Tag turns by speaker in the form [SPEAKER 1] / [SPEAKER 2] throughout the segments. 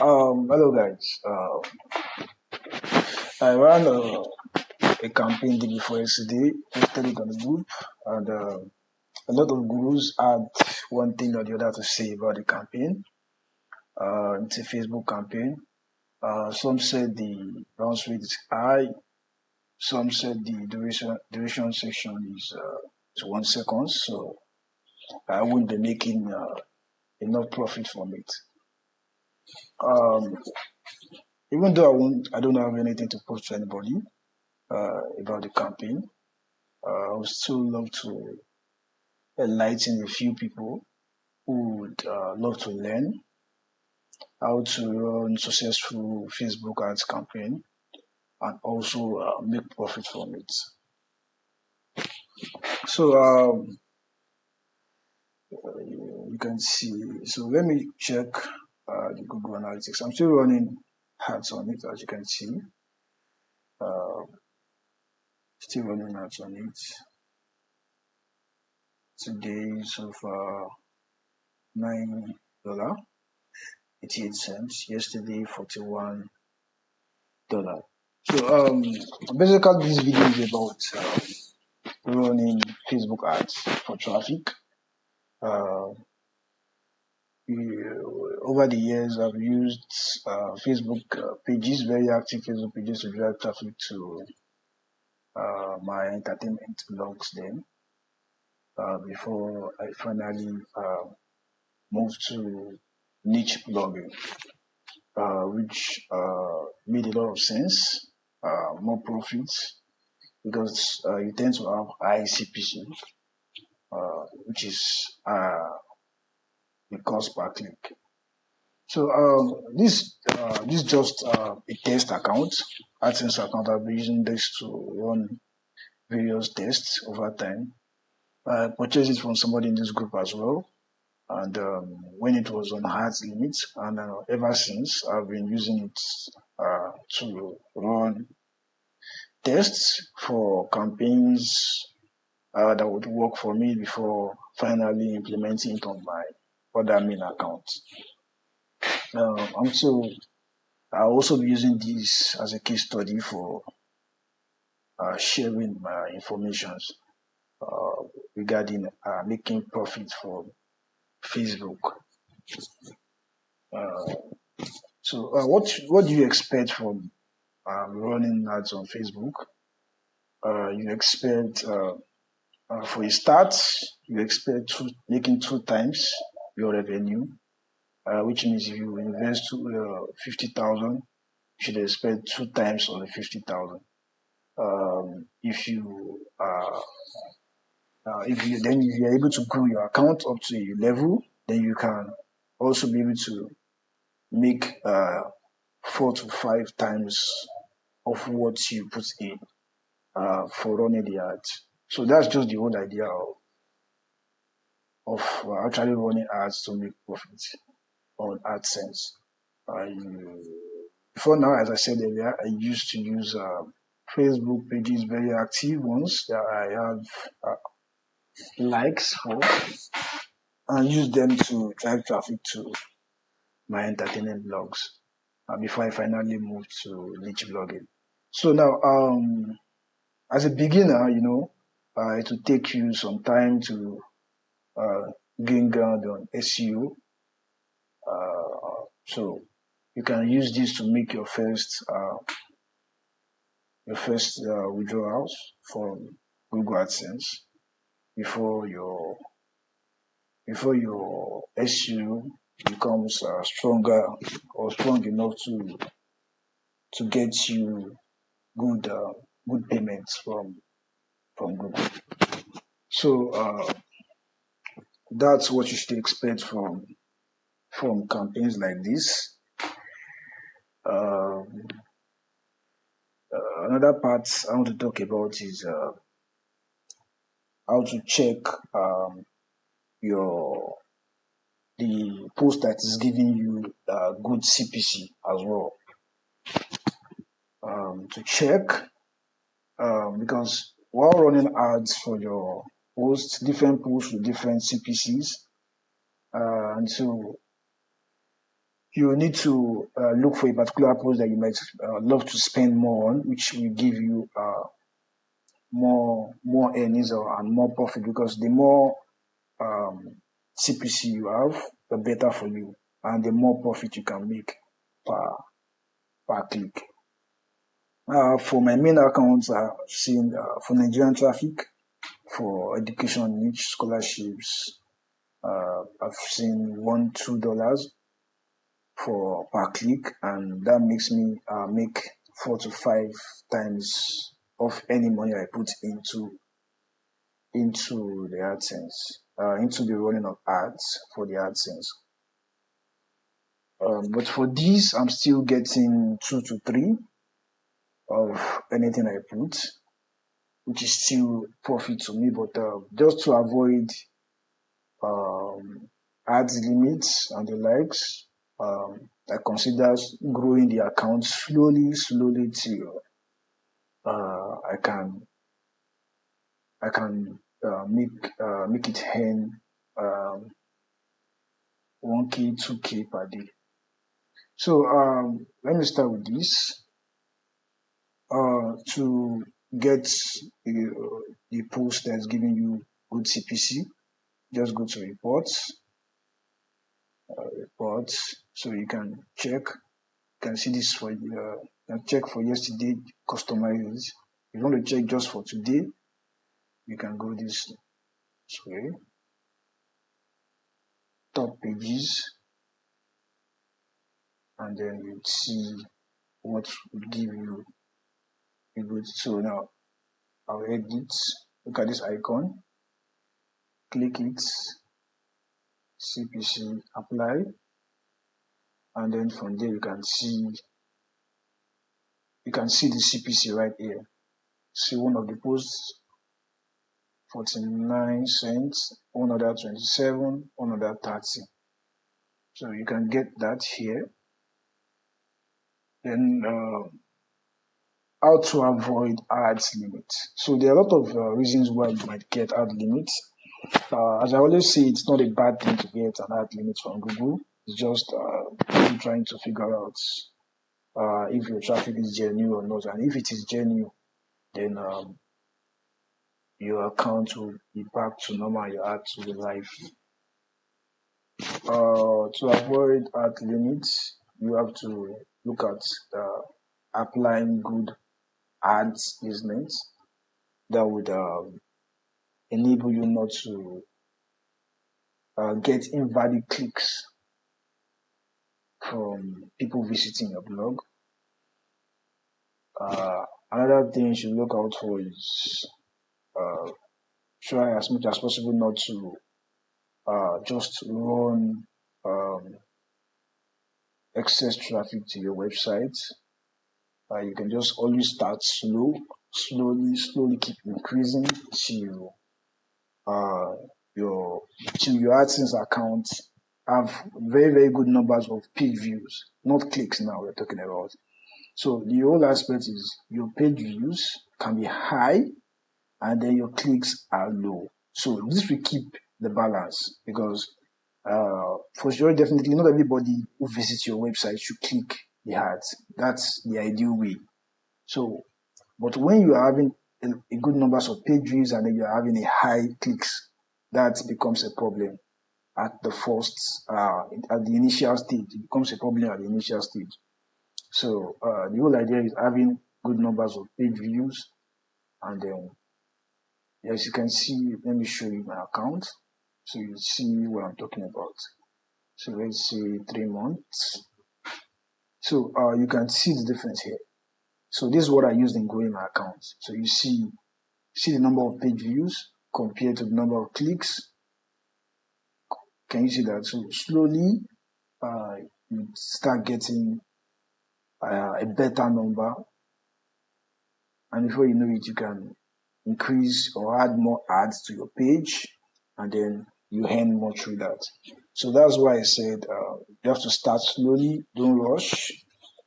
[SPEAKER 1] Hello guys. I ran a campaign day before yesterday, posted it on the group, and a lot of gurus had one thing or the other to say about the campaign. It's a Facebook campaign. Some said the bounce rate is high. Some said the duration section is 1 second, so I won't be making enough profit from it. Even though I don't have anything to post to anybody about the campaign. I would still love to enlighten a few people who would love to learn how to run successful Facebook ads campaign and also make profit from it. So you can see. So let me check the Google Analytics. I'm still running ads on it, as you can see. Still running ads on it. Today so far $9.88. Yesterday $41. So basically this video is about running Facebook ads for traffic. Over the years, I've used Facebook pages, very active Facebook pages, to drive traffic to my entertainment blogs then, before I finally moved to niche blogging, which made a lot of sense, more profits, because you tend to have high CPC, which is the cost per click. So this just a test account, Adsense account. I've been using this to run various tests over time. I purchased it from somebody in this group as well, and when it was on hard limits, and ever since I've been using it to run tests for campaigns that would work for me before finally implementing it on my other main account. I'll also be using this as a case study for sharing my information regarding making profit from Facebook. What do you expect from running ads on Facebook? You expect for a start, you expect making 2 times your revenue, which means if you invest 50,000, you should expect 2 times on the 50,000. If you are able to grow your account up to a level, then you can also be able to make 4 to 5 times of what you put in for running the ads. So that's just the whole idea of actually running ads to make profits on Adsense. Before now, as I said earlier, I used to use Facebook pages, very active ones that I have likes for, and use them to drive traffic to my entertainment blogs before I finally moved to niche blogging. So now, as a beginner, it will take you some time to gain ground on SEO. So you can use this to make your first withdrawals from Google AdSense before your SEO becomes stronger or strong enough to get you good payments from Google. So that's what you should expect from campaigns like this. Another part I want to talk about is how to check the post that is giving you good CPC as well. To check, because while running ads for your posts, different posts with different CPCs, and so you need to look for a particular post that you might love to spend more on, which will give you more earnings and more profit, because the more CPC you have, the better for you, and the more profit you can make per click. For my main accounts, I've seen for Nigerian traffic, for education niche scholarships, I've seen $1-2 for per click, and that makes me make 4 to 5 times of any money I put into the AdSense, into the running of ads for the AdSense. But for this, I'm still getting 2 to 3 of anything I put, which is still profit to me. But just to avoid ads limits and the likes, I consider growing the account slowly till I can make it earn 1K, 2K per day. So let me start with this. To get the post that's giving you good CPC, just go to reports. So you can check. You can see this for you can check for yesterday, customize it. If you want to check just for today, you can go this way. Top pages, and then you see what would give you a good. So now I'll edit. Look at this icon. Click it. CPC apply, and then from there you can see the CPC right here. See one of the posts 49 cents, another 27, another 30. So you can get that here. Then how to avoid ads limits. So there are a lot of reasons why you might get ad limits. As I always say, it's not a bad thing to get an ad limit from Google. It's just trying to figure out if your traffic is genuine or not. And if it is genuine, then your account will be back to normal, your ads will be live. To avoid ad limits, you have to look at applying good ads placements that would enable you not to get invalid clicks from people visiting your blog. Another thing you should look out for is try as much as possible not to just run excess traffic to your website. You can just always start slowly keep increasing till your AdSense account have very good numbers of page views, not clicks now we're talking about. So the whole aspect is your page views can be high and then your clicks are low. So this will keep the balance, because for sure, definitely not everybody who visits your website should click the ads. That's the ideal way. So, but when you are having a good numbers of page views and then you are having a high clicks, that becomes a problem at the first, at the initial stage. It becomes a problem at the initial stage. So the whole idea is having good numbers of page views, and then as you can see, let me show you my account so you see what I'm talking about. So let's say 3 months. So you can see the difference here. So this is what I used in growing my account. So you see the number of page views compared to the number of clicks. Can you see that? So slowly you start getting a better number, and before you know it, you can increase or add more ads to your page, and then you earn more through that. So that's why I said you have to start slowly, don't rush.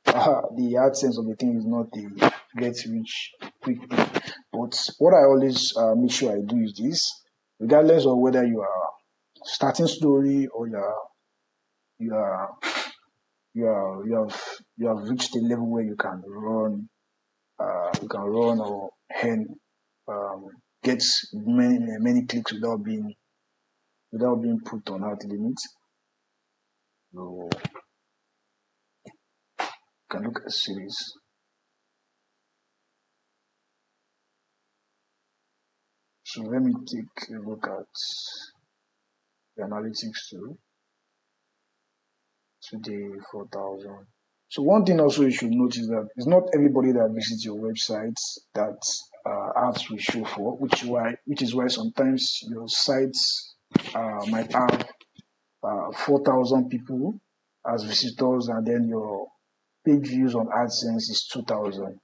[SPEAKER 1] The AdSense of the thing is not the get rich quick thing. But what I always make sure I do is this: regardless of whether you are starting slowly or you are you have reached a level where you can run or earn get many clicks without being put on hard limit. You can look at series. So let me take a look at the analytics too. Today 4,000. So one thing also you should notice that it's not everybody that visits your website that ads will show for, which is why sometimes your sites might have 4,000 people as visitors, and then your page views on Adsense is 2,000,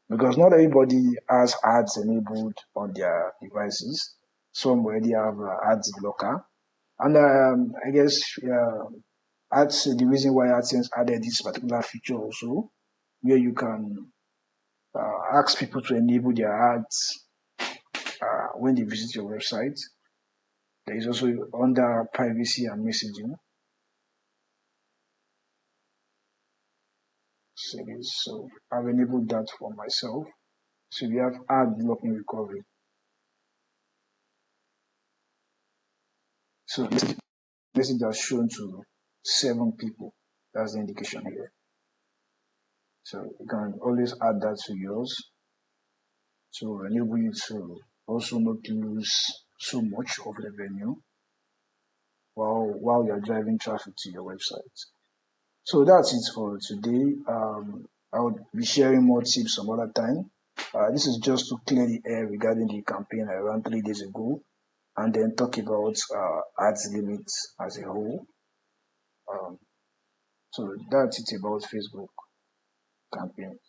[SPEAKER 1] because not everybody has ads enabled on their devices. Some already have ads blocker, and I guess that's the reason why Adsense added this particular feature also, where you can ask people to enable their ads when they visit your website. There is also under privacy and messaging. So I've enabled that for myself. So we have ad blocking recovery. So this message has shown to 7 people. That's the indication here. So you can always add that to yours to enable you to also not lose so much of the revenue while you're driving traffic to your website. So that's it for today. I would be sharing more tips some other time. This is just to clear the air regarding the campaign I ran 3 days ago, and then talk about ads limits as a whole. So that's it about Facebook campaign.